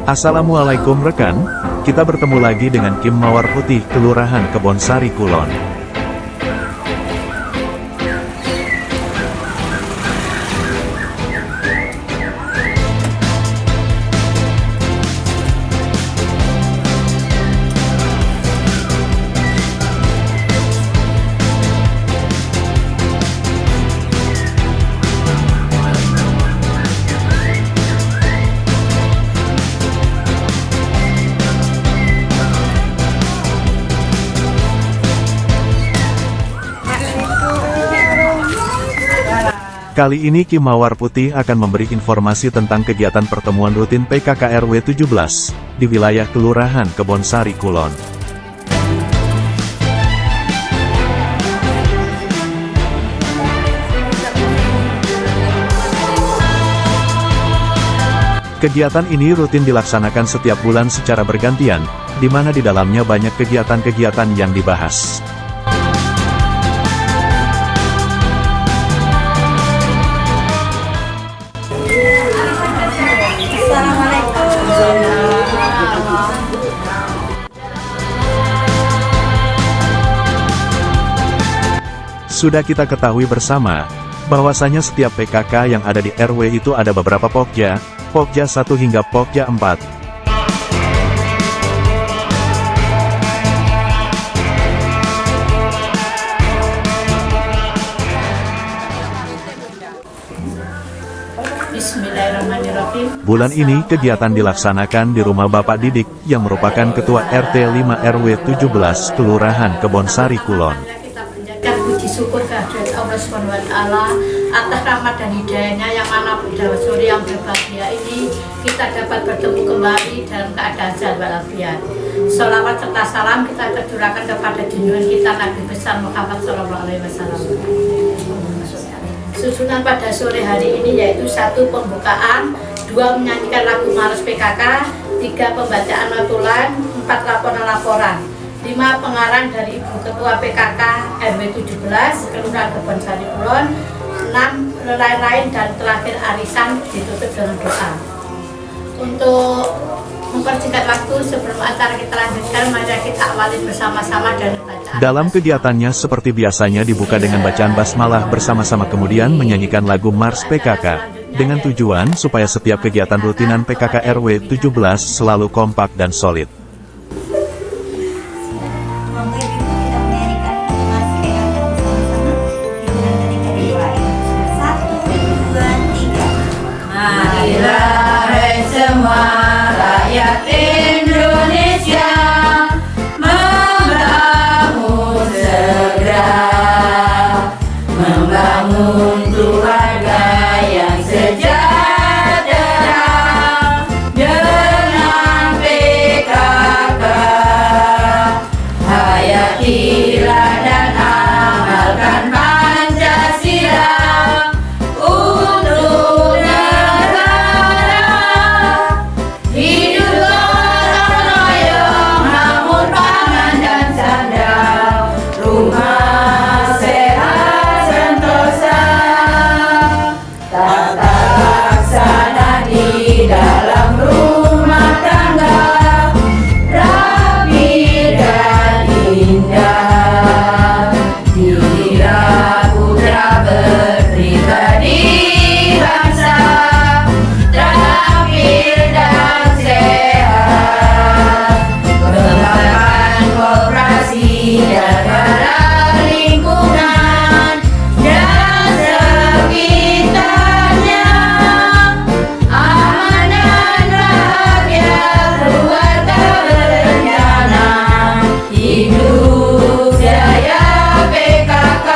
Assalamualaikum rekan, kita bertemu lagi dengan Kim Mawar Putih, Kelurahan Kebonsari Kulon. Kali ini Kim Mawar Putih akan memberi informasi tentang kegiatan pertemuan rutin PKK RW 17 di wilayah Kelurahan Kebonsari Kulon. Kegiatan ini rutin dilaksanakan setiap bulan secara bergantian, di mana di dalamnya banyak kegiatan-kegiatan yang dibahas. Sudah kita ketahui bersama, bahwasanya setiap PKK yang ada di RW itu ada beberapa Pokja 1 hingga Pokja 4. Bismillahirrahmanirrahim. Bulan ini kegiatan dilaksanakan di rumah Bapak Didik, yang merupakan Ketua RT 5 RW 17 Kelurahan Kebonsari Kulon. Puji syukur kehadirat Allah SWT atas rahmat dan hidayahnya yang mana pada sore yang berbahagia ini kita dapat bertemu kembali dalam keadaan sehat walafiat. Sholawat serta salam kita tercurahkan kepada junjungan kita Nabi besar Muhammad SAW. Susunan pada sore hari ini yaitu 1. Pembukaan, 2. Menyanyikan lagu Mars PKK, 3. Pembacaan notulen, 4. Laporan-laporan, 5. Pengarang dari Ibu Ketua PKK RW 17 Kelurahan Kebonsari Kulon, 6. Lain-lain, dan terakhir arisan ditutup dengan doa. Untuk mempersingkat waktu sebelum acara kita lanjutkan, mari kita awali bersama-sama dan bacaan. Dalam kegiatannya seperti biasanya dibuka dengan bacaan basmalah bersama-sama, kemudian menyanyikan lagu Mars PKK, dengan tujuan supaya setiap kegiatan rutinan PKK RW 17 selalu kompak dan solid. Semua rakyat Indonesia membangun segera, membangun keluarga yang sejahtera dengan PKK. Hayatilah dan amalkan Pancasila untuk negara. Hidup gotong royong, namun pangan dan sandang, rumah sehat sentosa, tata laksana di dalam rumah tangga rapi dan indah. Dirilah putra berpribadi bangsa, terampil dan sehat, kembangkan koperasi jaga lingkungan dan sekitarnya, amanah bahagia keluarga berencana, hidup jaya PKK.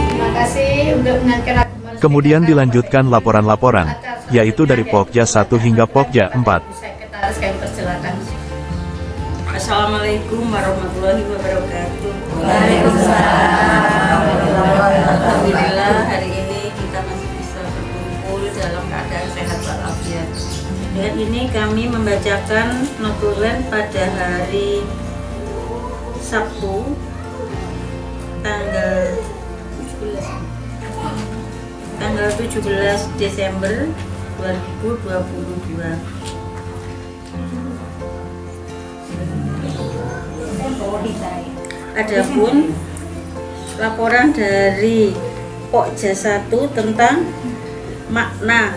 Terima kasih untuk menyanyikan lagu Mars Kemudian PKK. dilanjutkan laporan-laporan, yaitu dari Pokja 1 hingga Pokja 4. Kami persilakan. Assalamualaikum warahmatullahi wabarakatuh. Waalaikumsalam. Alhamdulillah hari ini kita masih bisa berkumpul dalam keadaan sehat walafiat. Dan ini kami membacakan notulen pada hari Sabtu tanggal 17 Desember 2022. Adapun laporan dari Pokja 1 tentang makna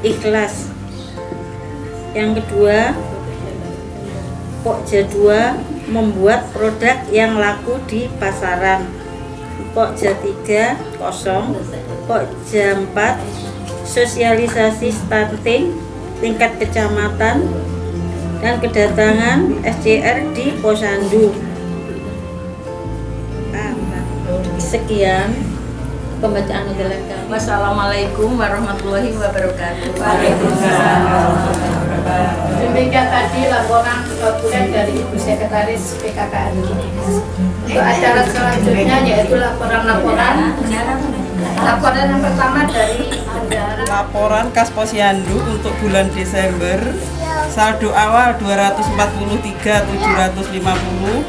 ikhlas. Yang kedua, Pokja 2 membuat produk yang laku di pasaran. Pokja 3 kosong. Pokja 4 sosialisasi stunting tingkat kecamatan dan kedatangan SCR di Posyandu. Sekian pembacaan notulen kami. Wassalamualaikum warahmatullahi wabarakatuh. Demikian tadi laporan notulen dari Ibu Sekretaris PKK RW. Untuk acara selanjutnya yaitu laporan yang pertama dari bendahara. Laporan Kas Posyandu untuk bulan Desember, saldo awal 243.750.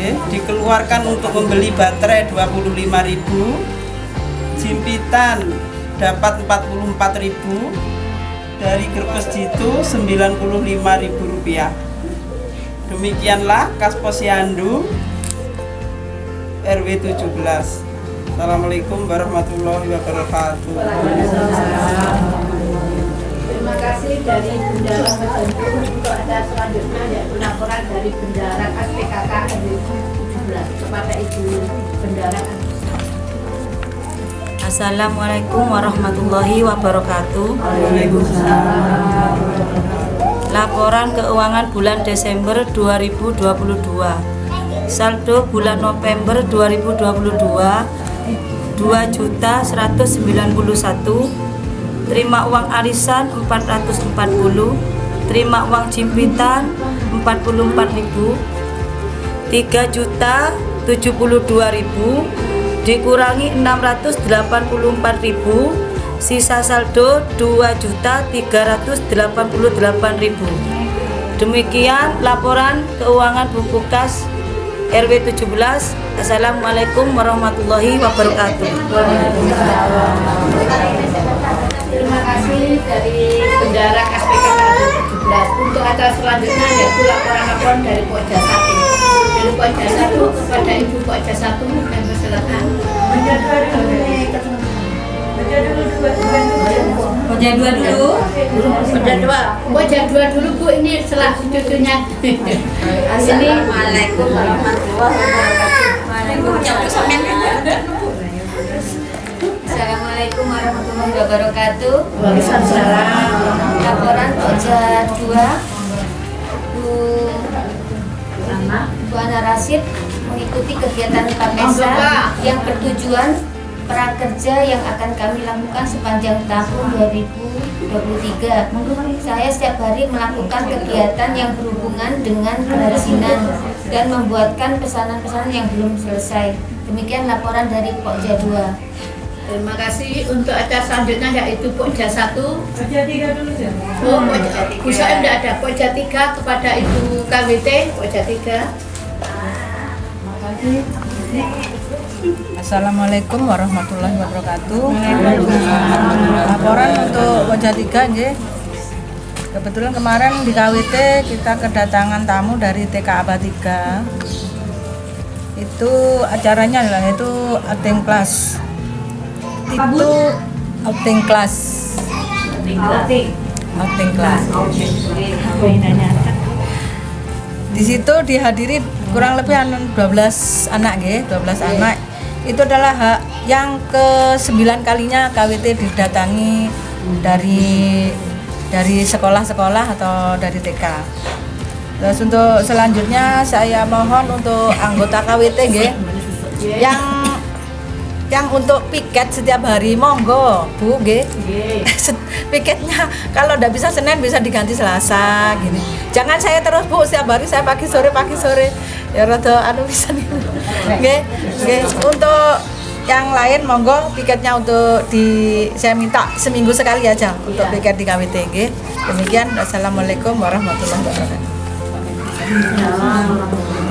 Dikeluarkan untuk membeli baterai 25.000, jimpitan dapat 44.000, dari Grebes Jitu 95.000 rupiah. Demikianlah Kas Posyandu RW 17. Assalamualaikum warahmatullahi wabarakatuh. Terima kasih dari Bendahara Posyandu. Untuk acara selanjutnya yaitu laporan dari Bendahara Kas PKK RW 17 kepada Ibu Bendahara. Assalamualaikum warahmatullahi wabarakatuh. Laporan keuangan bulan Desember 2022. Saldo bulan November 2022 2.191.000. Terima uang arisan 440, terima uang jimpitan 44.000, 3.072.000 dikurangi 684.000, sisa saldo 2.388.000. Demikian laporan keuangan buku kas RW 17. Assalamualaikum warahmatullahi wabarakatuh. Terima kasih dari Bendahara Kas PKK RW 17. Untuk acara selanjutnya yaitu laporan dari Pokja 1. Dari Pokja 1 kepada Ibu Pokja 1 dan persilakan. Pokja 2 dulu. Pokja 2 dulu Bu, ini setelah cucunya. Assalamualaikum warahmatullahi wabarakatuh. Assalamualaikum warahmatullahi wabarakatuh. Waalaikumsalam. Laporan Pokja 2 Bu Ana Rasid mengikuti kegiatan UKMESA yang bertujuan prakerja yang akan kami lakukan sepanjang tahun 2023. Saya setiap hari melakukan kegiatan yang berhubungan dengan kerajinan dan membuatkan pesanan-pesanan yang belum selesai. Demikian laporan dari Pokja 2. Terima kasih. Untuk acara selanjutnya yaitu Pokja 1. Pokja 3 dulu ya. Oh, Pokja 3. Pusat tidak ada. Pokja 3 kepada Ibu KWT. Pokja 3. Assalamualaikum warahmatullahi wabarakatuh. Laporan untuk Pokja 3 nggih. Kebetulan kemarin di KWT kita kedatangan tamu dari TK Aba 3. Itu acaranya adalah itu acting class. Itu acting class. Acting class. Di situ dihadiri kurang lebih 12 anak nggih, 12 anak. Itu adalah yang ke-9 kalinya KWT didatangi dari sekolah-sekolah atau dari TK. Terus untuk selanjutnya saya mohon untuk anggota KWT nggih yang untuk piket setiap hari monggo Bu nggih. Piketnya kalau udah bisa Senin bisa diganti Selasa gini. Jangan saya terus Bu setiap hari saya pagi sore. Ya rada bisa nih. Nggih. Untuk yang lain monggo piketnya untuk saya minta seminggu sekali aja untuk piket di KWT nggih. Demikian. Assalamualaikum warahmatullahi wabarakatuh.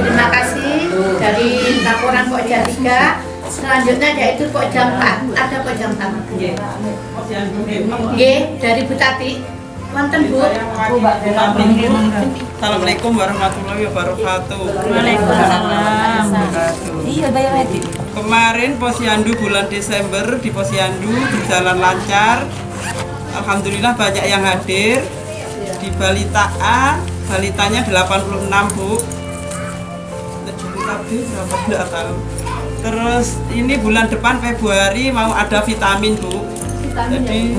Terima kasih dari laporan Pokja 3. Selanjutnya yaitu Pokjam 4. Ada Pokjam 4. Nggih. Posyandu nggih. Nggih, dari Bu Tati. Wonten Bu. Assalamualaikum warahmatullahi wabarakatuh. Waalaikumsalam. Iya, bayar edit. Kemarin posyandu bulan Desember di posyandu berjalan lancar. Alhamdulillah banyak yang hadir. Di balita A, balitanya 86 Bu. Balita B berapa enggak tahu. Terus ini bulan depan Februari mau ada vitamin Bu. Jadi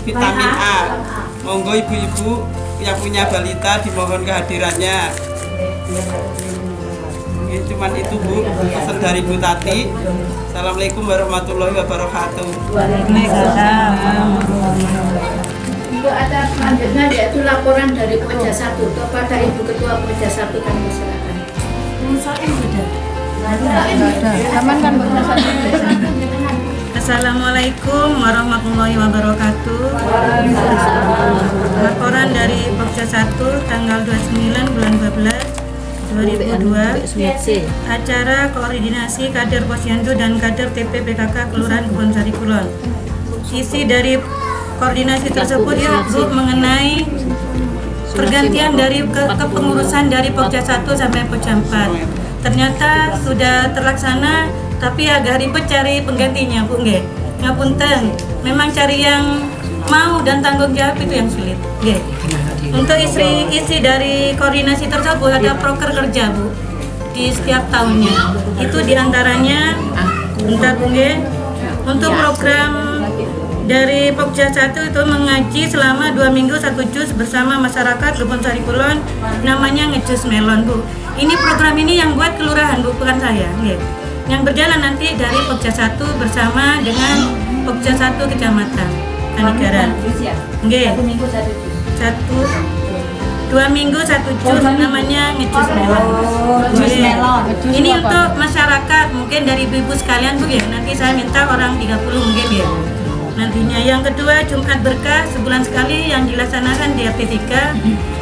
vitamin A. Monggo ibu-ibu yang punya balita dimohon kehadirannya. Ya, cuman itu Bu, pesan dari Bu Tati. Assalamualaikum warahmatullahi wabarakatuh. Waalaikumsalam. Untuk acara selanjutnya yaitu laporan dari Pokja 1 kepada Ibu Ketua Pokja 1 kami silakan. Assalamualaikum warahmatullahi wabarakatuh. Laporan dari Pokja 1 tanggal 29 bulan 12 2002. Acara koordinasi kader posyandu dan kader TP PKK Kelurahan Kebonsari Kulon. Isi dari koordinasi tersebut ya Bu mengenai pergantian dari kepengurusan dari Pokja 1 sampai Pokja 4. Ternyata sudah terlaksana, tapi agak ribet cari penggantinya Bu nggih. Ngapunten, memang cari yang mau dan tanggung jawab itu yang sulit nggih. Untuk isi dari koordinasi tersebut ada proker kerja Bu di setiap tahunnya. Itu diantaranya bentar Bu nggih. Untuk program dari Pokja 1 itu mengaji selama 2 minggu 1 juz bersama masyarakat Kebonsari Kulon, namanya ngejus melon Bu. Ini program ini yang buat kelurahan Bu, bukan saya nggih. Yang berjalan nanti dari Pokja 1 bersama dengan Pokja 1 Kecamatan Kanigaran. Nggih. 2 minggu 1 juz namanya ngejus melon. Ini untuk masyarakat, mungkin dari ibu-ibu sekalian Bu ya. Nanti saya minta orang 30 mungkin ya. Nantinya yang kedua Jumat Berkah sebulan sekali yang dilaksanakan di RT 3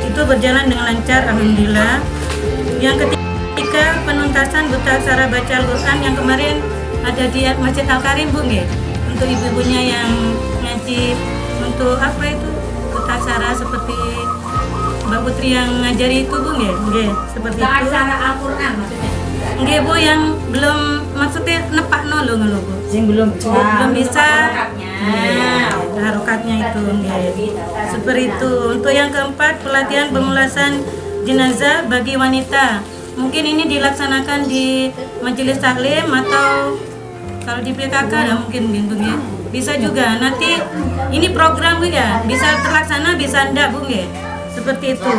itu berjalan dengan lancar alhamdulillah. Yang ketiga penuntasan buta aksara baca Al-Qur'an yang kemarin ada di Masjid Al-Karim Bu nggih. Untuk ibu-ibunya yang ngaji untuk apa itu buta aksara seperti Mbak Putri yang ngajari itu Bu nggih, seperti itu. Acara Al-Qur'an maksudnya. Nggih Bu yang belum maksudnya nepakno lho ngono Bu. Sing belum Bisa harokatnya itu nggih. Seperti itu. Untuk yang keempat pelatihan pemulasan jenazah bagi wanita. Mungkin ini dilaksanakan di majelis taklim atau kalau di PKK ya mungkin ya. Bisa juga. Nanti ini program Bu ya, bisa terlaksana bisa enggak Bu nggih. Seperti itu.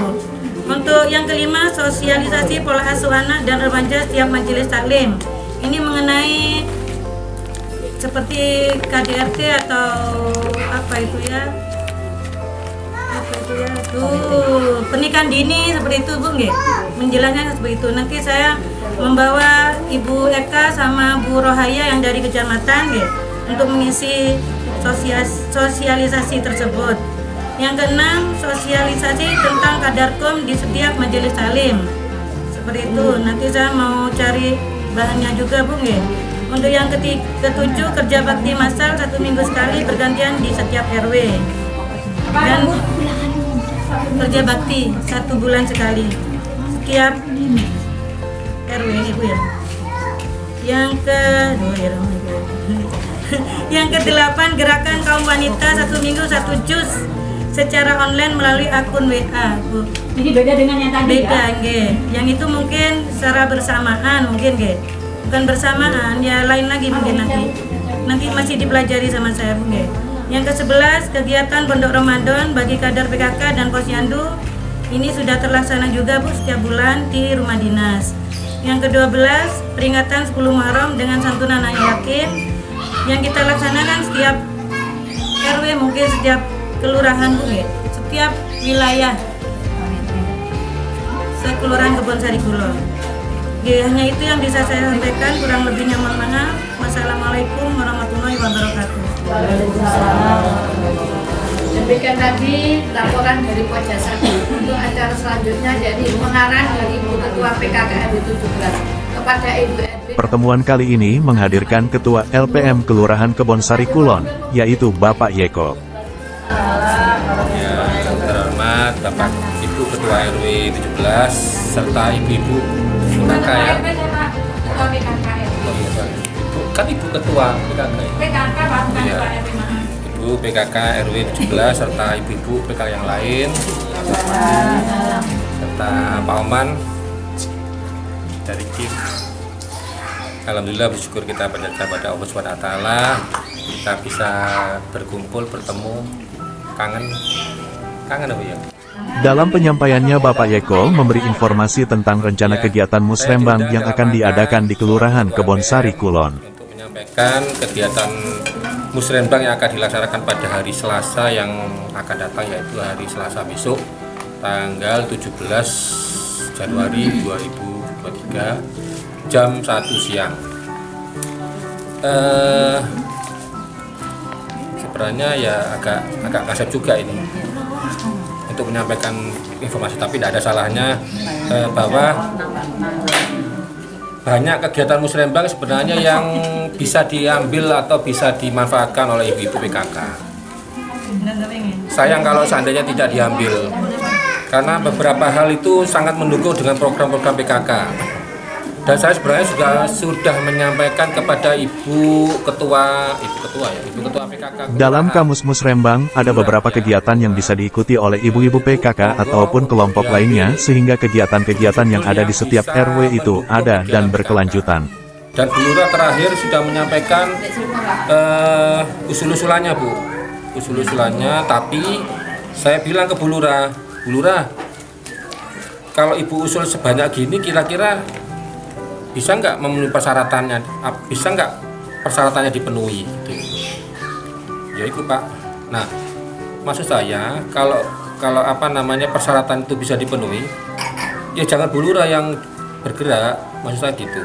Untuk yang kelima sosialisasi pola asuh anak dan remaja setiap majelis taklim. Ini mengenai seperti KDRT atau apa itu ya? Pernikahan dini seperti itu Bu nggih. Menjelaskan seperti itu. Nanti saya membawa Ibu Eka sama Bu Rohaya yang dari kecamatan nggih untuk mengisi sosialisasi tersebut. Yang keenam sosialisasi tentang kadarkom di setiap majelis taklim. Seperti itu. Nanti saya mau cari bahannya juga Bu nggih. Untuk yang ketujuh kerja bakti massal 1 minggu sekali bergantian di setiap RW. Dan kerja bakti 1 bulan sekali setiap RW Ibu ya. Yang ke-8 gerakan kaum wanita 1 minggu 1 juz secara online melalui akun WA Bu. Ini beda dengan yang tadi Beda nggih. Yang itu mungkin secara bersamaan mungkin nggih. Bukan bersamaan ya lain lagi mungkin nanti masih dipelajari sama saya Bu nggih. Yang ke-11 kegiatan pondok Ramadan bagi kader PKK dan posyandu ini sudah terlaksana juga Bu setiap bulan di rumah dinas. Yang ke-12 peringatan 10 Muharram dengan santunan anak yatim yang kita laksanakan setiap RW mungkin setiap kelurahan Bu nggih. Setiap wilayah sekelurahan Kebonsari Kulon. Hanya itu yang bisa saya sampaikan, kurang lebihnya mohon maaf. Wassalamualaikum warahmatullahi wabarakatuh. Demikian tadi laporan dari Pokja 1. Untuk acara selanjutnya jadi pengarahan dari Ibu Ketua PKK RW 17 kepada Ibu Edwin pertemuan kali ini menghadirkan Ketua LPM Kelurahan Kebonsari Kulon, yaitu Bapak Yeko. Ya, yang terhormat Bapak Ibu Ketua RW 17 serta Ibu-Ibu PKK ya. Kan Ibu Ketua PKK. Ya. Ibu PKK RW 17 serta Ibu-Ibu PKK yang lain. Serta Pak Oman dari KIP. Alhamdulillah bersyukur kita pada Allah SWT kita bisa berkumpul, bertemu, kangen apa ya? Dalam penyampaiannya Bapak Yeko memberi informasi tentang rencana kegiatan Musrembang yang akan diadakan di Kelurahan Kebonsari Kulon. Untuk menyampaikan kegiatan Musrembang yang akan dilaksanakan pada hari Selasa yang akan datang, yaitu hari Selasa besok tanggal 17 Januari 2023 jam 1 siang. Sebenarnya ya agak kasar juga ini untuk menyampaikan informasi, tapi tidak ada salahnya bahwa banyak kegiatan Musrembang sebenarnya yang bisa diambil atau bisa dimanfaatkan oleh ibu-ibu PKK. Sayang kalau seandainya tidak diambil, karena beberapa hal itu sangat mendukung dengan program-program PKK. Dan saya sebenarnya sudah menyampaikan kepada Ibu Ketua PKK. Dalam Kamus Musrembang, ada beberapa kegiatan yang bisa diikuti oleh ibu-ibu PKK ataupun kelompok lainnya, sehingga kegiatan-kegiatan yang ada di setiap RW itu ada dan berkelanjutan. Dan Bu Lurah terakhir sudah menyampaikan usul-usulannya, Bu. Usul-usulannya, tapi saya bilang ke Bu Lurah, kalau Ibu usul sebanyak gini, kira-kira bisa nggak memenuhi persyaratannya, bisa nggak persyaratannya dipenuhi gitu. Ya itu Pak. Nah, maksud saya kalau persyaratan itu bisa dipenuhi, ya jangan Bu Lurah yang bergerak, maksud saya gitu.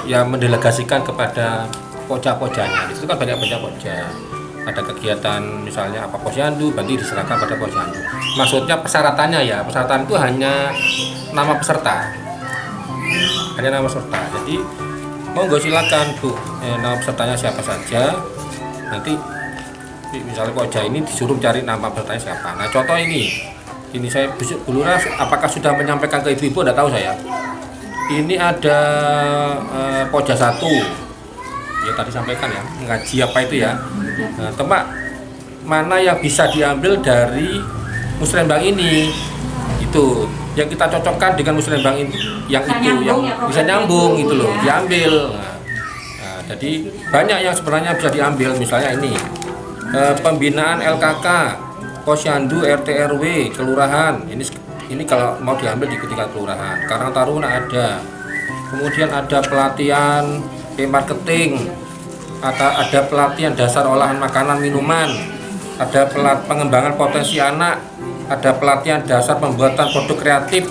Ya mendelegasikan kepada pojak-pojanya. Itu kan banyak pojak. Ada kegiatan misalnya apa posyandu, berarti diserahkan pada posyandu. Maksudnya persyaratannya ya, persyaratan itu hanya nama peserta. Hanya nama peserta. Jadi monggo silakan Bu, nama pesertanya siapa saja. Nanti misalnya pojak ini disuruh cari nama pesertanya siapa. Nah contoh ini saya Bu Lurah apakah sudah menyampaikan ke ibu-ibu, tidak tahu saya. Ini ada pojak 1 ya, tadi sampaikan ya, ngaji apa itu ya. Nah, tempat mana yang bisa diambil dari Musrembang ini, itu yang kita cocokkan dengan Musrembang ini, yang bisa nyambung itu loh, diambil. Nah, jadi banyak yang sebenarnya bisa diambil, misalnya ini pembinaan LKK, posyandu, RT RW, kelurahan. Ini kalau mau diambil di tingkat kelurahan. Karang Taruna ada. Kemudian ada pelatihan marketing, ada pelatihan dasar olahan makanan minuman, ada pengembangan potensi anak, ada pelatihan dasar pembuatan produk kreatif,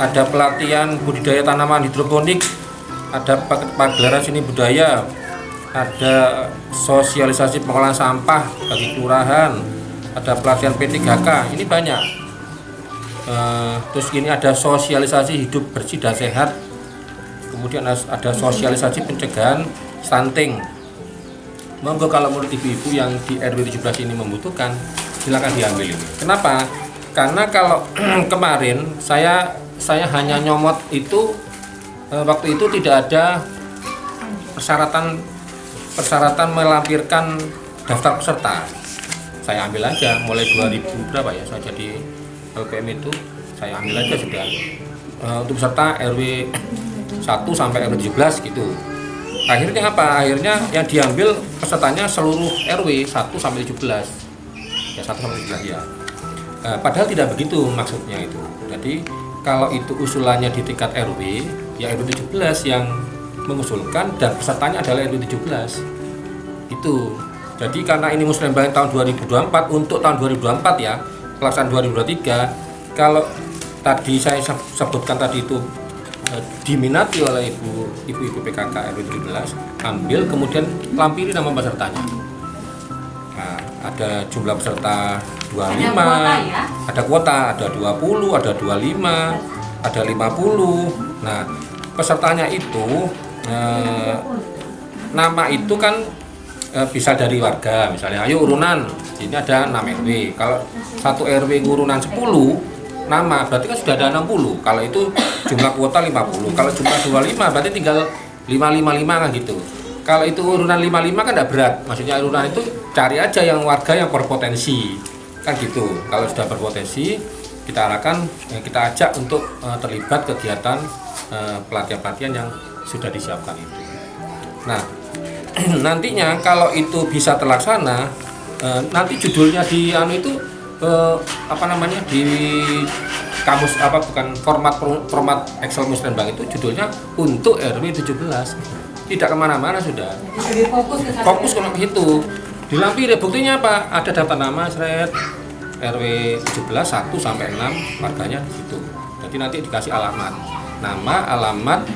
ada pelatihan budidaya tanaman hidroponik, ada pagelaran seni budaya, ada sosialisasi pengolahan sampah bagi kelurahan, ada pelatihan P3K, ini banyak. Terus ini ada sosialisasi hidup bersih dan sehat, kemudian ada sosialisasi pencegahan stunting. Monggo kalau menurut ibu-ibu yang di RW 17 ini membutuhkan, silakan diambil ini. Kenapa? Karena kalau kemarin saya hanya nyomot itu, waktu itu tidak ada persyaratan melampirkan daftar peserta. Saya ambil aja mulai 2000 berapa ya, saya jadi LPM itu saya ambil aja sudah untuk peserta RW 1 sampai RW 17 gitu. Akhirnya apa? Akhirnya yang diambil pesertanya seluruh RW 1 sampai 17. Ya 1 sampai 17 ya. Padahal tidak begitu maksudnya itu. Jadi kalau itu usulannya di tingkat RW, ya RW 17 yang mengusulkan dan pesertanya adalah RW 17. Itu. Jadi karena ini Musrembang tahun 2024, untuk tahun 2024 ya, pelaksanaan 2023, kalau tadi saya sebutkan tadi itu diminati oleh ibu-ibu PKK RW 17, ambil kemudian lampiri nama pesertanya. Nah, ada jumlah peserta 25, ada kuota, ada 20, ada 25, ada 50. Nah, pesertanya itu nama itu kan bisa dari warga, misalnya ayo urunan, ini ada 6 RW. Kalau satu RW urunan 10 nama, berarti kan sudah ada 60. Kalau itu jumlah kuota 50. Kalau jumlah 25 berarti tinggal 555 kan gitu. Kalau itu urunan 55 kan tidak berat. Maksudnya urunan itu cari aja yang warga yang berpotensi. Kan gitu. Kalau sudah berpotensi, kita arahkan, kita ajak untuk terlibat kegiatan pelatihan-pelatihan yang sudah disiapkan itu. Nah, nantinya kalau itu bisa terlaksana, nanti judulnya di itu di kamus bukan format Excel Musrenbang itu judulnya untuk RW 17. Tidak kemana-mana sudah. Fokus kalau gitu. Dilampiri buktinya apa? Ada daftar nama seret RW 17 1 sampai 6 warganya di situ. Jadi nanti dikasih alamat. Nama, alamat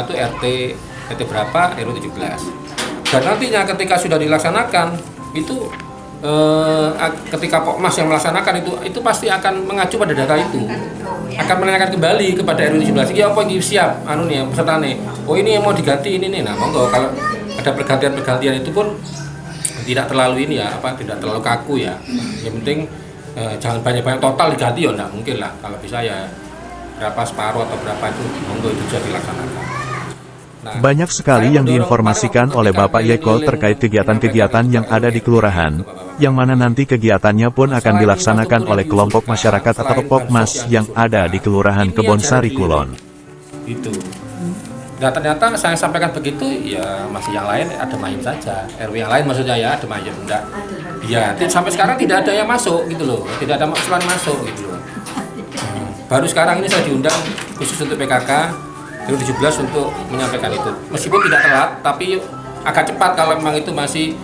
itu RT berapa, RW 17. Dan nantinya ketika sudah dilaksanakan itu ketika Pokmas yang melaksanakan itu pasti akan mengacu pada data itu, akan menanyakan kembali kepada RW 17. Ya apa ini siap peserta nih. Oh ini yang mau diganti ini nih. Nah monggo, kalau ada pergantian itu pun tidak terlalu tidak terlalu kaku ya. Yang penting jangan banyak-banyak total diganti ya, enggak mungkin lah. Kalau bisa ya berapa separuh atau berapa itu monggo itu bisa dilaksanakan. Nah, banyak sekali yang diinformasikan oleh Bapak Yeko terkait kegiatan-kegiatan yang ada di kelurahan, yang mana nanti kegiatannya pun akan dilaksanakan oleh kelompok masyarakat atau Pokmas yang ada di Kelurahan Kebonsari Kulon. Itu. Nah ternyata saya sampaikan begitu, ya masih yang lain ada mayem saja. RW yang lain maksudnya ya ada mayem, enggak. Ya sampai sekarang tidak ada yang masuk gitu loh, tidak ada usulan masuk gitu loh. Baru sekarang ini saya diundang khusus untuk PKK RW 17 untuk menyampaikan itu. Meskipun tidak telat, tapi agak cepat kalau memang itu masih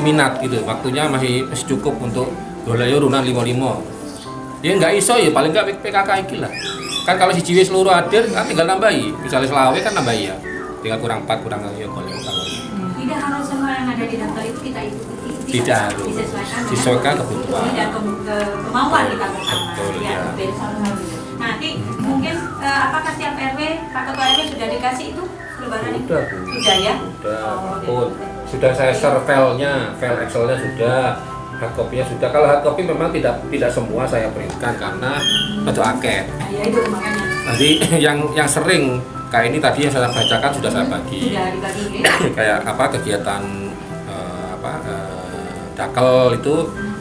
minat gitu. Waktunya masih cukup untuk golek urunan 55. Ya enggak iso ya paling enggak PKK iki lah. Kan kalau si jiwa seluruh hadir kan tinggal nambahi. Misalnya selawe kan nambahi ya. Tinggal kurang 4 kurang ya golek. Tidak harus semua yang ada di daftar itu kita ikuti. Tidak harus. Disesuaikan kebutuhan. Dan kemauan kita bersama. Betul ya. Nanti mungkin apakah setiap RW, Pak Ketua RW sudah dikasih itu lebaran itu? Sudah ya? Sudah. Sudah saya share filenya, file Excelnya sudah, hard copy-nya sudah. Kalau hard copy memang tidak semua saya berikan karena untuk akeh. Ya itu makanya. Tadi yang sering kayak ini tadi yang saya bacakan sudah saya bagi. Sudah dibagi ya? Kayak kegiatan dakel itu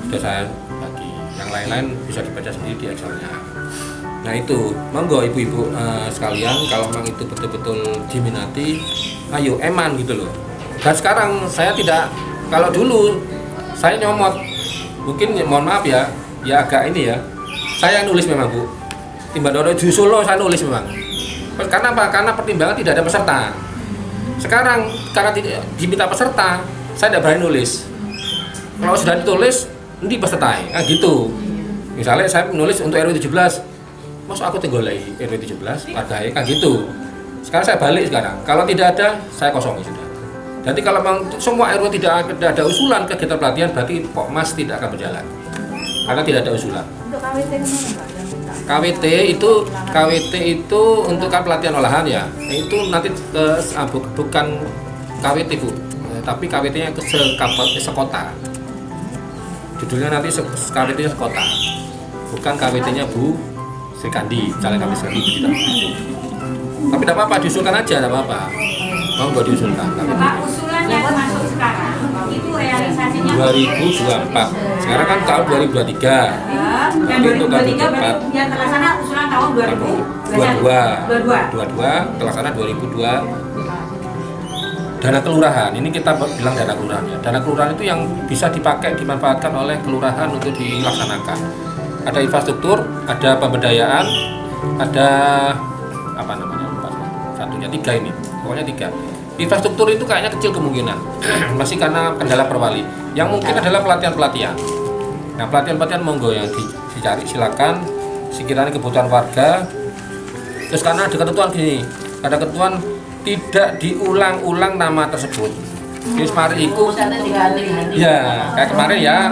sudah saya bagi. Yang lain-lain bisa dibaca sendiri di Excelnya. Nah itu, monggo ibu-ibu sekalian kalau memang itu betul-betul diminati, ayo eman gitu loh. Dan sekarang saya tidak, kalau dulu saya nyomot, mungkin mohon maaf ya agak ini ya, saya nulis memang Bu. Timbang justru saya nulis memang. Karena apa? Karena pertimbangan tidak ada peserta. Sekarang karena tidak diminta peserta, saya tidak berani nulis. Kalau sudah ditulis, nanti peserta, gitu. Misalnya saya menulis untuk RW 17. Masuk aku tinggal lagi RW 17, warganya kan gitu. Sekarang saya balik sekarang. Kalau tidak ada, saya kosongi sudah. Jadi kalau memang semua RW tidak ada usulan kegiatan pelatihan, berarti Pokmas tidak akan berjalan. Karena tidak ada usulan. Untuk KWT KWT itu untuk kan pelatihan olahan ya. Itu nanti bukan KWT Bu, tapi KWT-nya sekota. Judulnya nanti KWT-nya sekota. Bukan KWT-nya Bu Sri Kandi, misalnya kami Sri Kandi tidak. Tapi tidak apa-apa, diusulkan aja, tidak apa-apa. Mau nggak diusulkan? Pak, usulan yang masuk sekarang itu realisasinya 2024. Sekarang kan tahun 2023. Yang 2023 berarti yang terlaksana usulan tahun 2022 terlaksana 2002. Dana kelurahan, ini kita bilang dana kelurahan ya. Dana kelurahan itu yang bisa dimanfaatkan oleh kelurahan untuk dilaksanakan. Ada infrastruktur, ada pemberdayaan, ada apa namanya lupa satunya 3 ini, pokoknya 3. Infrastruktur itu kayaknya kecil kemungkinan, masih karena kendala perwali. Yang mungkin adalah pelatihan-pelatihan. Nah pelatihan-pelatihan monggo yang dicari silakan, sekiranya kebutuhan warga. Terus karena ada ketentuan gini, ada ketentuan tidak diulang-ulang nama tersebut. Jadi kemarin itu, ya kayak kemarin ya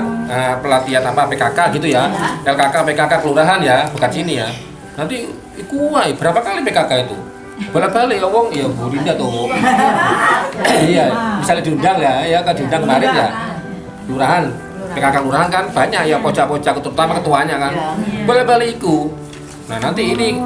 pelatihan PKK gitu ya, LKK PKK kelurahan ya, bukan sini ya. Nanti berapa kali PKK itu? bolak-balik ya wong ya Bu Rinda tuh. Iya, misalnya diundang ya kan diundang kemarin ya. Lurahan, PKK lurahan kan banyak ya pojok-pojok terutama ketuanya kan. Bolak-balik iku. Nah, nanti ini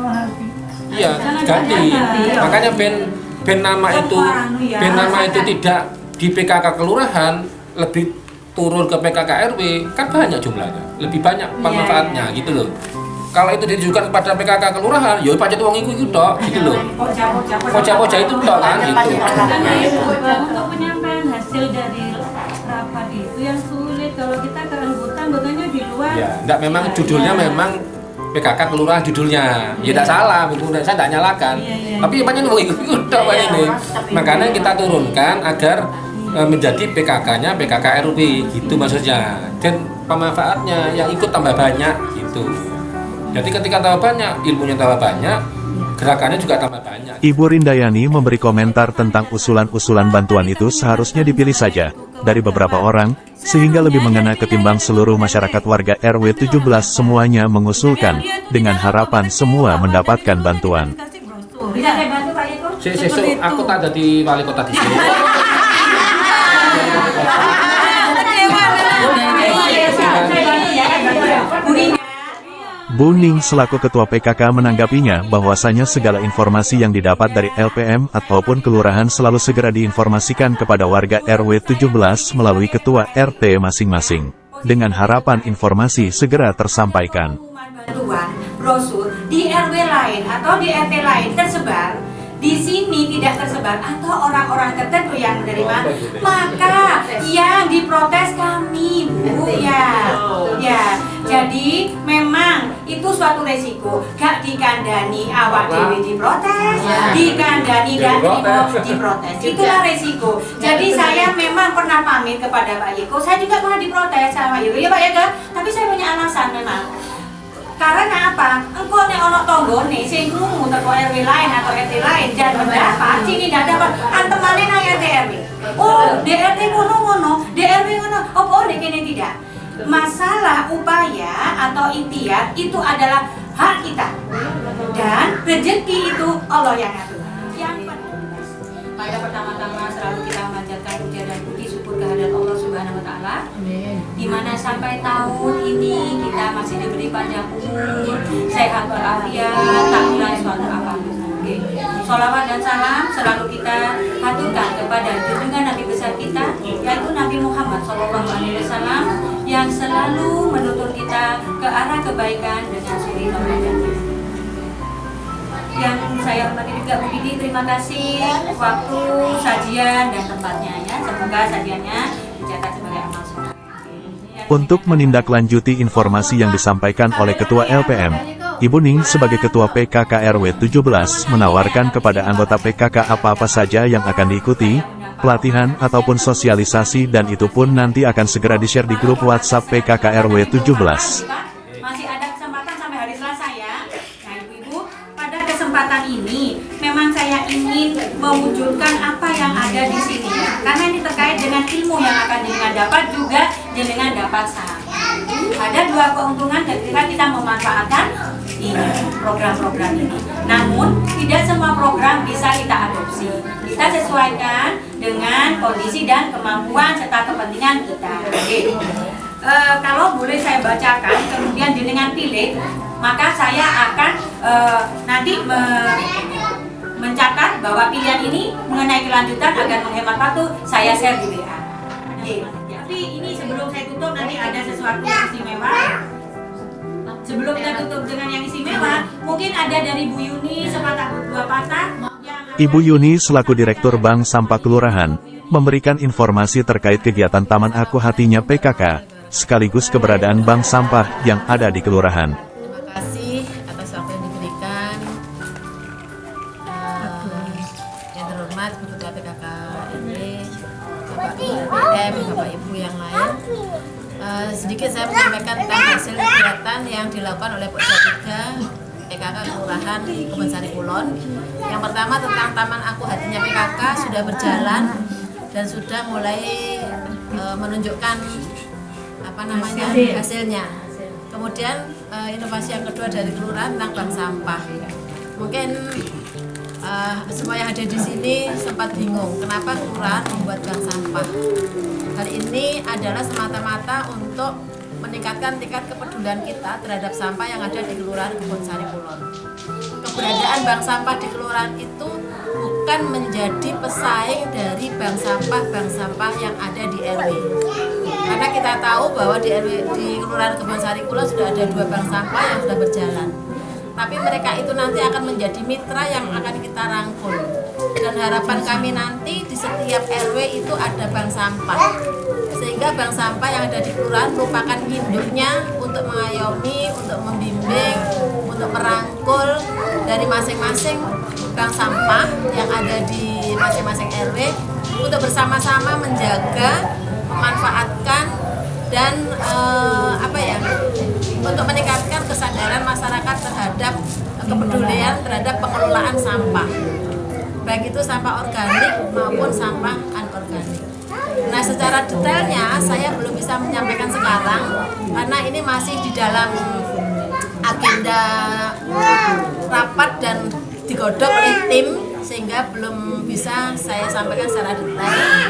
iya ganti. Makanya ben nama itu tidak di PKK kelurahan, lebih turun ke PKK RW kan banyak jumlahnya, lebih banyak pemanfaatnya gitu loh. Kalau itu ditujukan kepada PKK kelurahan, ya pajak uang itu tok gitu loh. Pojok-pojok itu tok kan gitu. Untuk penyampaian hasil dari rapat itu yang sulit kalau kita ke anggotanya di luar. Ya, enggak memang judulnya memang PKK kelurahan judulnya. Ya tidak salah, saya tidak nyalakan. Tapi banyak uang itu tok ini. Makanya kita turunkan agar menjadi PKK-nya PKK RW gitu maksudnya. Dan pemanfaatnya yang ikut tambah banyak gitu. Jadi ketika tambah banyak, ilmunya tambah banyak, gerakannya juga tambah banyak. Ibu Rindayani memberi komentar tentang usulan-usulan bantuan itu seharusnya dipilih saja dari beberapa orang, sehingga lebih mengena ketimbang seluruh masyarakat warga RW 17 semuanya mengusulkan, dengan harapan semua mendapatkan bantuan. Bisa saya bantu Pak Eko? Sesuk aku tak ada di wali kota di sini. Bu Ning selaku Ketua PKK menanggapinya bahwasanya segala informasi yang didapat dari LPM ataupun kelurahan selalu segera diinformasikan kepada warga RW 17 melalui Ketua RT masing-masing. Dengan harapan informasi segera tersampaikan. Bantuan brosur di RW lain atau di RT lain tersebar, di sini tidak tersebar atau orang-orang tertentu yang menerima, maka yang diprotes kami Bu ya. Jadi memang itu suatu resiko, gak dikandani awak dewe diprotes, dikandani dan diprotes, itulah resiko. Jadi saya memang pernah pamit kepada Pak Yeko, saya juga pernah diprotes sama Pak Yeko, ya Pak Yeko, tapi saya punya alasan memang. Karena apa? Engkau nek ono tonggone sing krungu teko RW lain atau RT lain dan mendapat, sini ndak dapat antemane nang RT RW. Oh, DRT ngono-ngono, DRW ngono. Oh, nek kene tidak. Masalah upaya atau ikhtiar itu adalah hak kita. Dan rezeki itu Allah yang ngatur. Yang pada pertama-tama selalu kita memanjatkan puja dan puji syukur kehadirat Allah Subhanahu wa taala. Di mana sampai tahun ini kita masih diberi panjang umur, sehat walafiat, tak kurang suatu apapun. Sholawat dan salam selalu kita haturkan kepada junjungan Nabi besar kita, yaitu Nabi Muhammad SAW, yang selalu menuntun kita ke arah kebaikan dengan suri tauladannya. Yang saya hormati juga Bu Didi, terima kasih waktu, sajian dan tempatnya ya. Semoga sajiannya dicatat sebagai amal soleh. Untuk menindaklanjuti informasi yang disampaikan oleh Ketua LPM, Ibu Ning sebagai Ketua PKK RW 17 menawarkan kepada anggota PKK apa-apa saja yang akan diikuti, pelatihan ataupun sosialisasi, dan itu pun nanti akan segera di-share di grup WhatsApp PKK RW 17. Masih ada kesempatan sampai hari Selasa ya. Nah Ibu-ibu, pada kesempatan ini memang saya ingin mewujudkan apa yang ada di sini ya. Karena ini terkait dengan ilmu yang akan jenengan dapat juga jenengan dapat saham. Ada dua keuntungan ketika kita memanfaatkan ini program-program ini. Namun tidak semua program bisa kita adopsi. Kita sesuaikan dengan kondisi dan kemampuan serta kepentingan kita. Oke. Kalau boleh saya bacakan, kemudian jenengan pilih, maka saya akan nanti mencatat bahwa pilihan ini mengenai kelanjutan agar menghemat waktu, saya share di WA. Jadi ini sebelum saya tutup nanti ada sesuatu yang istimewa. Sebelum kita tutup dengan yang istimewa, mungkin ada dari Bu Yuni sepatah dua patah. Ibu Yuni selaku Direktur Bank Sampah Kelurahan, memberikan informasi terkait kegiatan Taman Aku Hatinya PKK, sekaligus keberadaan bank sampah yang ada di Kelurahan. Terima kasih atas waktu yang diberikan. Yang terhormat Bu Ketua PKK RW, Bapak BM, Bapak Ibu yang lain. Sedikit saya menyampaikan tentang hasil kegiatan yang dilakukan oleh Pokja 3 PKK Kelurahan Kebonsari Kulon. Yang pertama tentang Taman Aku Hatinya PKK sudah berjalan dan sudah mulai menunjukkan hasilnya. Kemudian inovasi yang kedua dari kelurahan tentang bank sampah. Mungkin semua yang ada di sini sempat bingung kenapa kelurahan membuat bank sampah. Hal ini adalah semata-mata untuk meningkatkan tingkat kepedulian kita terhadap sampah yang ada di Kelurahan Kebonsari Kulon. Keberadaan bank sampah di kelurahan itu bukan menjadi pesaing dari bank sampah yang ada di RW. Karena kita tahu bahwa di RW di Kelurahan Kebonsari Kulon sudah ada 2 bank sampah yang sudah berjalan. Tapi mereka itu nanti akan menjadi mitra yang akan kita rangkul. Dan harapan kami nanti di setiap RW itu ada bank sampah. Sehingga bank sampah yang ada di kelurahan merupakan induknya untuk mengayomi, untuk membimbing, untuk merangkul dari masing-masing bank sampah yang ada di masing-masing RW untuk bersama-sama menjaga, memanfaatkan dan untuk meningkatkan kesadaran masyarakat terhadap kepedulian terhadap pengelolaan sampah, baik itu sampah organik maupun sampah anorganik. Nah, secara detailnya saya belum bisa menyampaikan sekarang karena ini masih di dalam agenda rapat dan digodok oleh tim sehingga belum bisa saya sampaikan secara detail.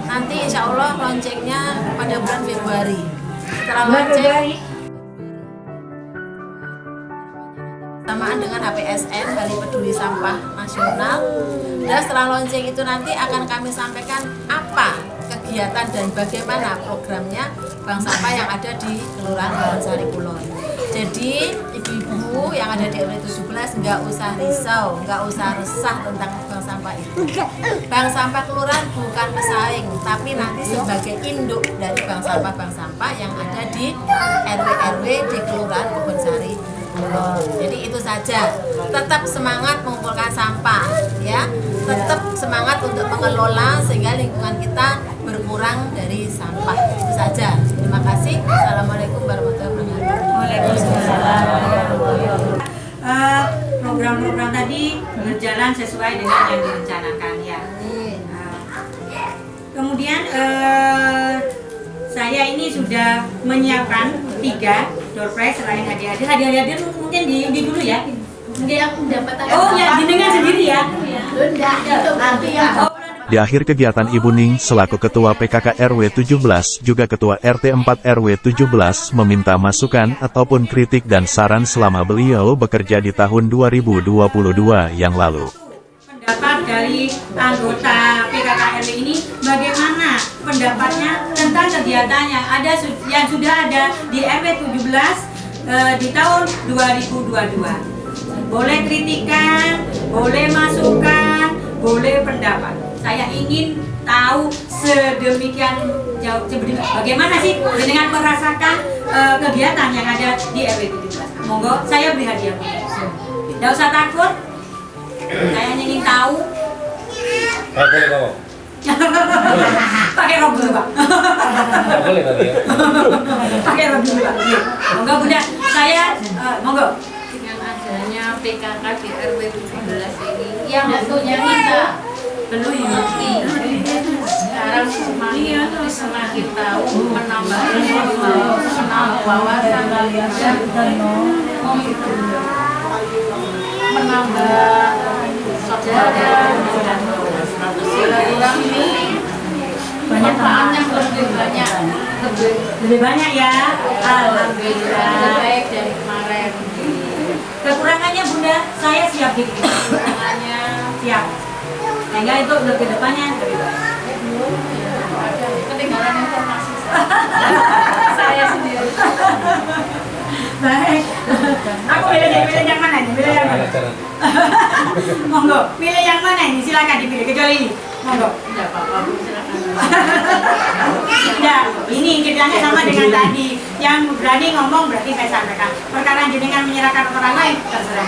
Nanti insya Allah launchingnya pada bulan Februari. Setelah launching bersamaan dengan HPSN, Hari Peduli Sampah Nasional, dan setelah launching itu nanti akan kami sampaikan apa kegiatan dan bagaimana programnya bank sampah yang ada di Kelurahan Kebonsari Kulon. Jadi ibu-ibu yang ada di RW 17 nggak usah risau, nggak usah resah tentang bank sampah itu. Bank sampah kelurahan bukan pesaing, tapi nanti sebagai induk dari bank sampah yang ada di RW-RW di Kelurahan Kebonsari Kulon. Jadi itu saja. Tetap semangat mengumpulkan sampah, ya. Tetap semangat untuk mengelola sehingga lingkungan kita berkurang dari sampah. Itu saja. Terima kasih. Assalamualaikum warahmatullahi wabarakatuh. Program-program tadi berjalan sesuai dengan yang direncanakan ya. Kemudian saya ini sudah menyiapkan 3 door prize selain hadiah-hadiah. Hadiah-hadiah mungkin di dulu ya. Mungkin aku dapat. Oh ya, jenengan sendiri ya. Enggak, itu nanti ya. Di akhir kegiatan Ibu Ning selaku Ketua PKK RW 17 juga Ketua RT 4 RW 17 meminta masukan ataupun kritik dan saran selama beliau bekerja di tahun 2022 yang lalu. Pendapat dari anggota PKK RW ini bagaimana pendapatnya tentang kegiatan yang sudah ada di RW 17 di tahun 2022. Boleh kritikan, boleh masukan, boleh pendapat. Saya ingin tahu sedemikian jauh bagaimana sih dengan merasakan kegiatan yang ada di RW 17. Monggo, saya beri hadiah. Tidak usah takut. Saya ingin tahu. Boleh bawa. Pakai rok dulu, Pak. Boleh tadi ya. Pakai rok dulu, Pak. Monggo Bunda, saya monggo. Dengan adanya PKK di RW 17 ini yang tentunya kita belum mengerti. Sekarang semakin tahu, menambah wawasan menambah saudara silaturahmi, manfaatnya lebih banyak ya. Alhamdulillah lebih baik dari kemarin. Kekurangannya Bunda, saya siap dikit. Kekurangannya siap. Sehingga itu lebih depannya lebih baik. Ketinggalan informasi saya sendiri. Baik. Aku pilih yang mana nih? Pilih yang mana? Monggo, pilih yang mana ini? Silakan dipilih kecuali ini. Monggo. Tidak apa-apa, silakan. Ya, ini kerjanya sama dengan tadi. Yang berani ngomong berarti saya sampaikan. Perkara jenengan menyerahkan orang lain terserah.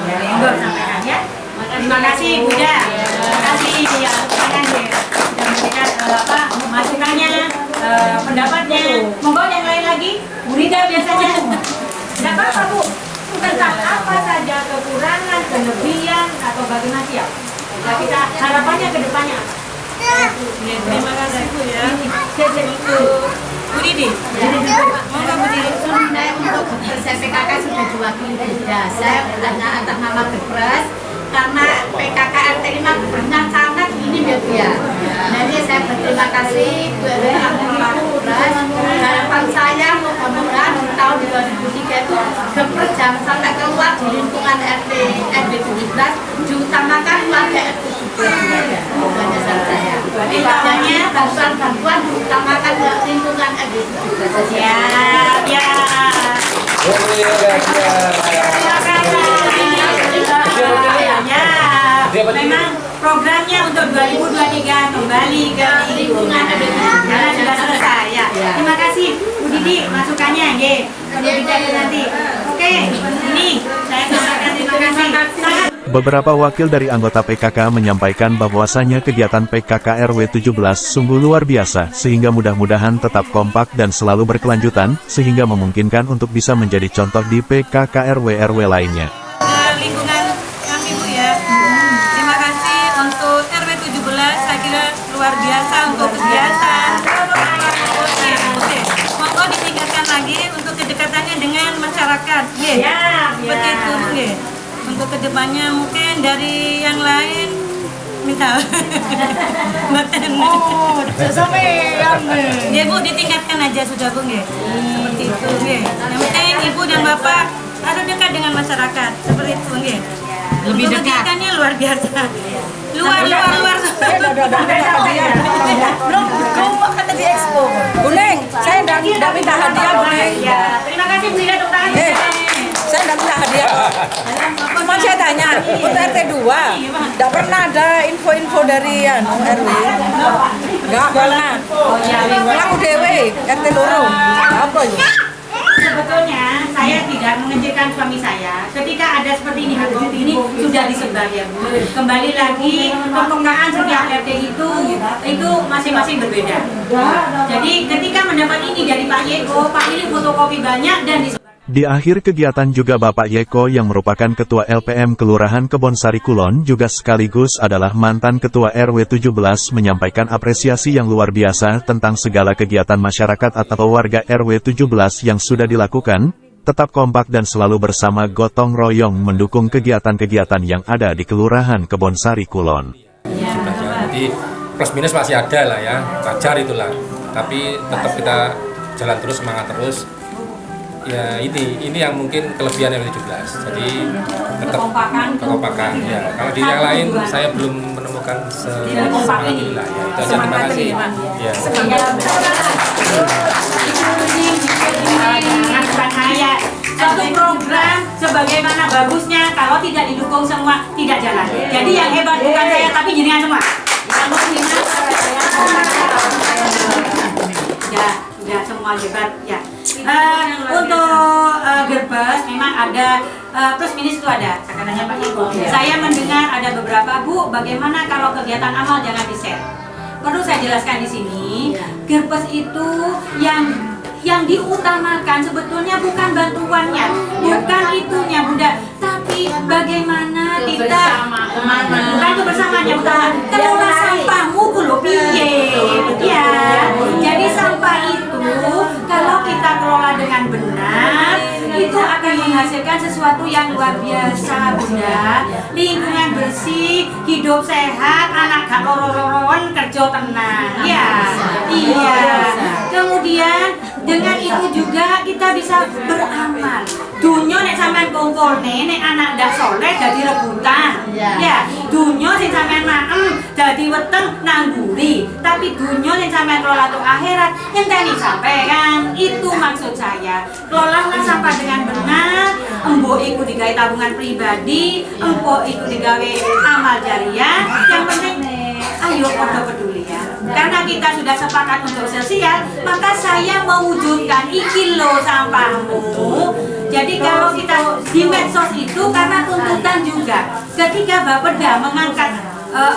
Ya, monggo sampaikan ya. Terima kasih Bunda. Terima kasih ya rekan ya. Sudah memberikan masukannya, pendapatnya. Monggo yang lain lagi. Bu Rida biasanya. Tidak apa-apa Bu. Tentang apa saja kekurangan, kelebihan atau bagaimana siap. Nah, kita harapannya ke depannya apa? Terima kasih Bu ya. Bu Didi. Monggo Bu Didi. Saya untuk bekerja PKK sudah diwakili Bunda. Saya hanya atas nama Gepres karena PKK terima sangat ini ya. Jadi saya berterima kasih kepada harapan saya mudah-mudahan di tahun 2003 itu Gempres jangan sampai keluar di lingkungan RT RW 17, diutamakan keluarga RT 17. Bukannya saya. Jadi bantuan diutamakan ke lingkungan RW 17. Ya. Memang programnya untuk 2023 kembali ke lingkungan karena sudah selesai ya. Terima kasih Bu Didi masukannya nggih. Kalau bicara nanti. Oke, ini saya sampaikan terima kasih. Sangat Beberapa wakil dari anggota PKK menyampaikan bahwasannya kegiatan PKK RW 17 sungguh luar biasa, sehingga mudah-mudahan tetap kompak dan selalu berkelanjutan, sehingga memungkinkan untuk bisa menjadi contoh di PKK RW lainnya. Lingkungan kami Bu ya. Terima kasih untuk RW 17, saya kira luar biasa untuk kegiatan. Monggo ditingkatkan lagi untuk kedekatannya dengan masyarakat. Seperti itu Bu. Untuk kedepannya mungkin dari yang lain minta ya Bu, ditingkatkan aja sudah Bu seperti itu yang penting Ibu dan Bapak harus dekat dengan masyarakat seperti itu lebih dekat, kegiatannya luar biasa, luar Belum kata di expo. Buneng, saya tidak minta hadiah Buneng. terima kasih Bu Ida Dr. Saya tidak minta hadiah. Cuma saya tanya, untuk RT 2, tidak pernah ada info-info dari RW. Enggak pernah. Laku dewe, RT loro. Apa itu? Sebetulnya saya tidak mengejekkan suami saya. Ketika ada seperti ini sudah disebar ya Bu. Kembali lagi kepekaan setiap RT itu masing-masing berbeda. Jadi ketika mendapat ini dari Pak Yeko, Pak ini fotokopi banyak dan disebar. Di akhir kegiatan juga Bapak Yeko yang merupakan Ketua LPM Kelurahan Kebonsari Kulon juga sekaligus adalah mantan Ketua RW 17 menyampaikan apresiasi yang luar biasa tentang segala kegiatan masyarakat atau warga RW 17 yang sudah dilakukan, tetap kompak dan selalu bersama gotong royong mendukung kegiatan-kegiatan yang ada di Kelurahan Kebonsari Kulon. Jadi plus minus masih ada lah ya, wajar itulah. Tapi tetap kita jalan terus, semangat terus. Ya ini yang mungkin kelebihan RW 17. Jadi tetap kekompakan. Ya, kalau di yang lain saya belum menemukan semangat inilah. Ya, itu aja, terima kasih. Ya. Satu program sebagaimana bagusnya kalau tidak didukung semua tidak jalan. Jadi yang hebat bukan saya tapi jenengan semua. Ya semua hebat ya. Untuk Gerbes memang ada plus minus itu ada. Katanya Pak Ibu. Saya mendengar ada beberapa Bu, bagaimana kalau kegiatan amal jangan di-share. Perlu saya jelaskan di sini, Gerbes itu yang diutamakan sebetulnya bukan bantuannya, bukan itunya Bunda, tapi bagaimana kita bukan kebersamaannya utama. Kelola sampahmu kulo piye, ya. Jadi sampah itu kalau kita kelola dengan benar, itu akan menghasilkan sesuatu yang luar biasa Bunda. Lingkungan bersih, hidup sehat, anak gak loro-loroan, kerja tenang, ya. Iya. Kemudian dengan itu juga kita bisa beramal. Dunia nek sampean kumpulne nek anak ndak soleh dadi rebutan. Ya, dunia sing sampean maem dadi weteng nangguri. Tapi dunia sing sampean kelola untuk akhirat ngenteni sampean. Itu maksud saya. Kelolalah sampah dengan benar. Embok iku digawe tabungan pribadi, embok iku digawe amal jariah. Yang penting ayo pada peduli ya. Karena kita sudah sepakat untuk sosial, maka saya mewujudkan iki lo sampahmu. Jadi kalau kita di medsos itu karena tuntutan juga. Ketika Bapeda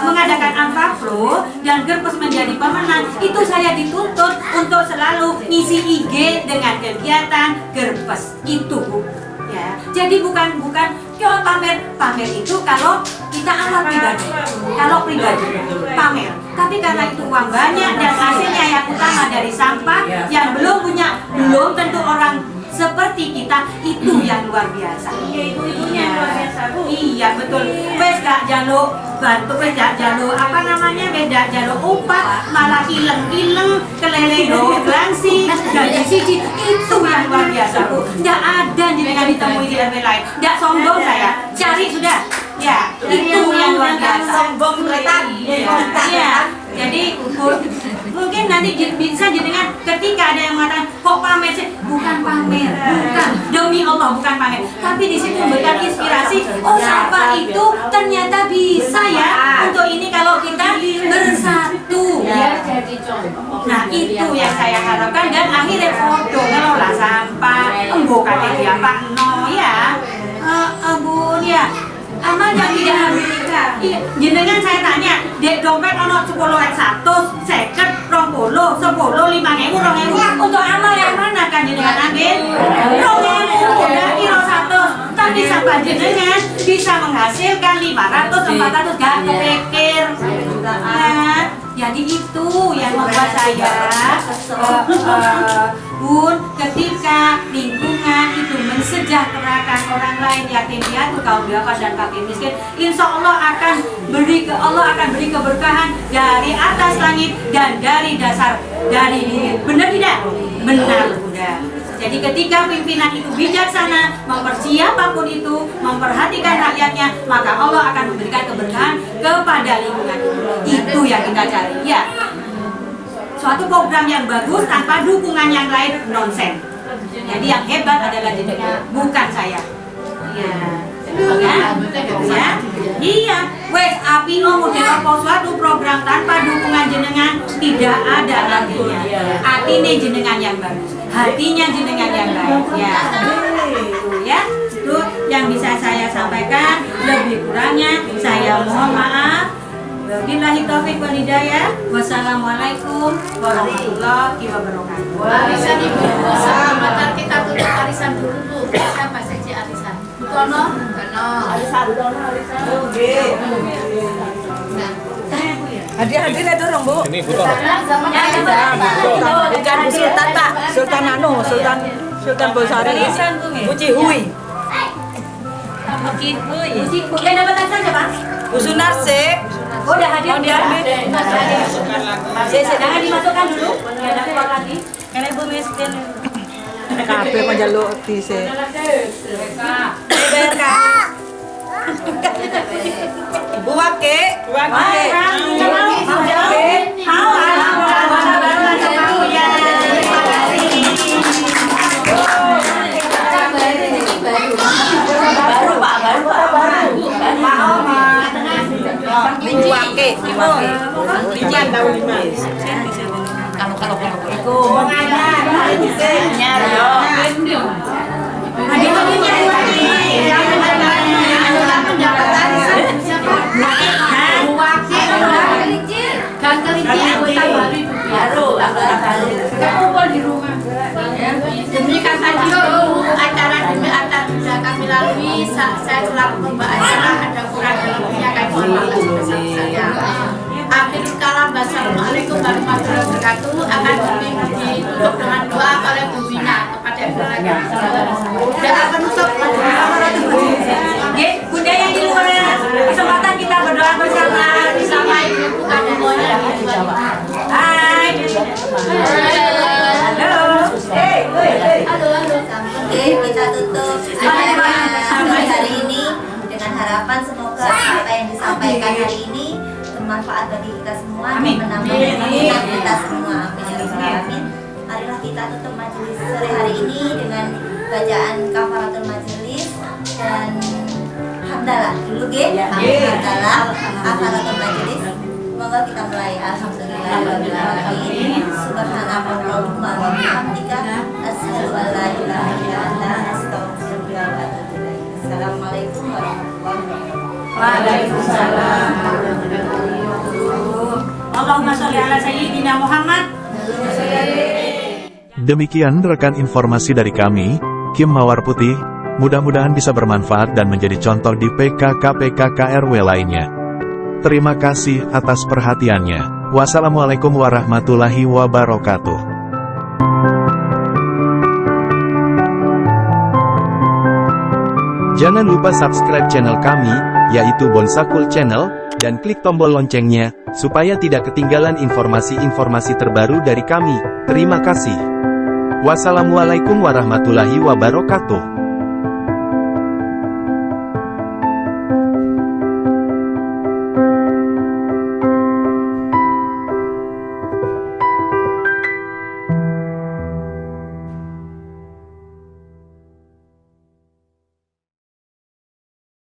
mengadakan Anfaplo dan Gerbes menjadi pemenang, itu saya dituntut untuk selalu ngisi IG dengan kegiatan Gerbes itu Bu. Ya, jadi bukan ya pamer itu kalau kita amal pribadi, pamer. Tapi karena itu uang banyak dan hasilnya yang utama dari sampah yang belum tentu orang seperti kita itu yang luar biasa. Ibu-ibunya luar biasa Bu. Iya betul. gak jaluk bantu, gak jaluk apa namanya, beda jaluk upah, malah ileng-ileng, kelele glangsi, gaji siji. Itu yang luar biasa Bu. Nggak ada jenengan ditemui di RW lain. Nggak sombong saya, cari sudah. Ya, itu yang luar biasa. Sombong Iya, jadi mungkin nanti bisa jenengan ketika ada yang mengatakan kok pamer sih, bukan pamer, bukan, demi Allah bukan pamer, tapi di situ memberikan inspirasi. Oh siapa itu ternyata bisa ya untuk ini kalau kita bersatu. Nah itu yang saya harapkan, dan akhirnya foto ngelola sampah, kata dia Pak No ya, Bun ya. Amal yang tidak harus iya, jenengan saya tanya, dek dompet ono 10 100, 50, 20, 10, 5.000, 2.000 untuk amal yang mana kan jenengan ambil? 2.000, udah kilo 100, tapi sampai jenengan bisa menghasilkan 500, 400, gak kepikir. Nah, jadi itu yang membuat saya Bun, ketika lingkungan itu mensejahterakan orang lain, yatim piatu, kaum duafa dan fakir miskin, insya Allah akan beri keberkahan dari atas langit dan dari dasar dari diri. Benar tidak? Benar Bunda. Jadi ketika pimpinan itu bijaksana, siapapun itu memperhatikan rakyatnya, maka Allah akan memberikan keberkahan kepada lingkungan itu. Itu yang kita cari. Ya. Suatu program yang bagus tanpa dukungan yang lain nonsen. Jadi yang hebat adalah jenengan, bukan saya. Iya. Ya. Iya. Wes api model apa suatu program tanpa dukungan jenengan tidak ada artinya. Artinya jenengan yang bagus, hatinya jenengan yang baik. Ya. Ya. Itu yang bisa saya sampaikan. Lebih kurangnya saya mohon maaf. Wabillahi taufiq wal hidayah. Wassalamualaikum warahmatullahi wabarakatuh. Arisan Ibu, sebentar kita tutup arisan dulu Bu. Siapa saja arisan? Bukono? Arisan. Hadir dorong Bu. Ini Bu Tono. Bukan Sultan Pak, Sultan Sultan Bosari. Uci Hui. Yang dapat saja Pak. Bu Sunarse. Oh, udah hadir. Jangan dimasukkan dulu. Ya, ada keluar lagi. Karena ibu miskin. Kabeh menjaluk dise. Bu Wake. Demikian tadi acara demi acara sudah kami lalui. Saya selaku pembawa acara ada kurang lebihnya kami mohon maaf sebesar-besarnya. Akhirul kalam, wassalamualaikum warahmatullahi wabarakatuh. Akan ditutup dengan doa oleh Bu Wina kepada Ibu lagi. Dan penutup Bunda yang di luar kesempatan kita berdoa bersama Ibu bukan semuanya di Jawa. Hai. Halo. Oke, kita tutup acara hari ini dengan harapan semoga apa yang disampaikan hari ini bermanfaat bagi kita semua dan menambah iman kita semua. Amin ya rabbal alamin. Marilah kita tutup majelis sore hari ini dengan bacaan kafaratul majelis dan hamdalah dulu hamdalah kafaratul majelis. Semoga kita mulai. Alhamdulillahirrahmanirrahim. Subhanallahumma wa bihamdika asyhadu an la ilaha illa anta astaghfiruka wa atubu ilaik. Assalamualaikum warahmatullahi wabarakatuh. Waalaikumsalam. Allahumma sholli ala sayyidina Muhammad. Demikian rekan informasi dari kami, Kim Mawar Putih. Mudah-mudahan bisa bermanfaat dan menjadi contoh di PKK RW lainnya. Terima kasih atas perhatiannya. Wassalamualaikum warahmatullahi wabarakatuh. Jangan lupa subscribe channel kami yaitu Bonsakul Channel, dan klik tombol loncengnya, supaya tidak ketinggalan informasi-informasi terbaru dari kami. Terima kasih. Wassalamualaikum warahmatullahi wabarakatuh.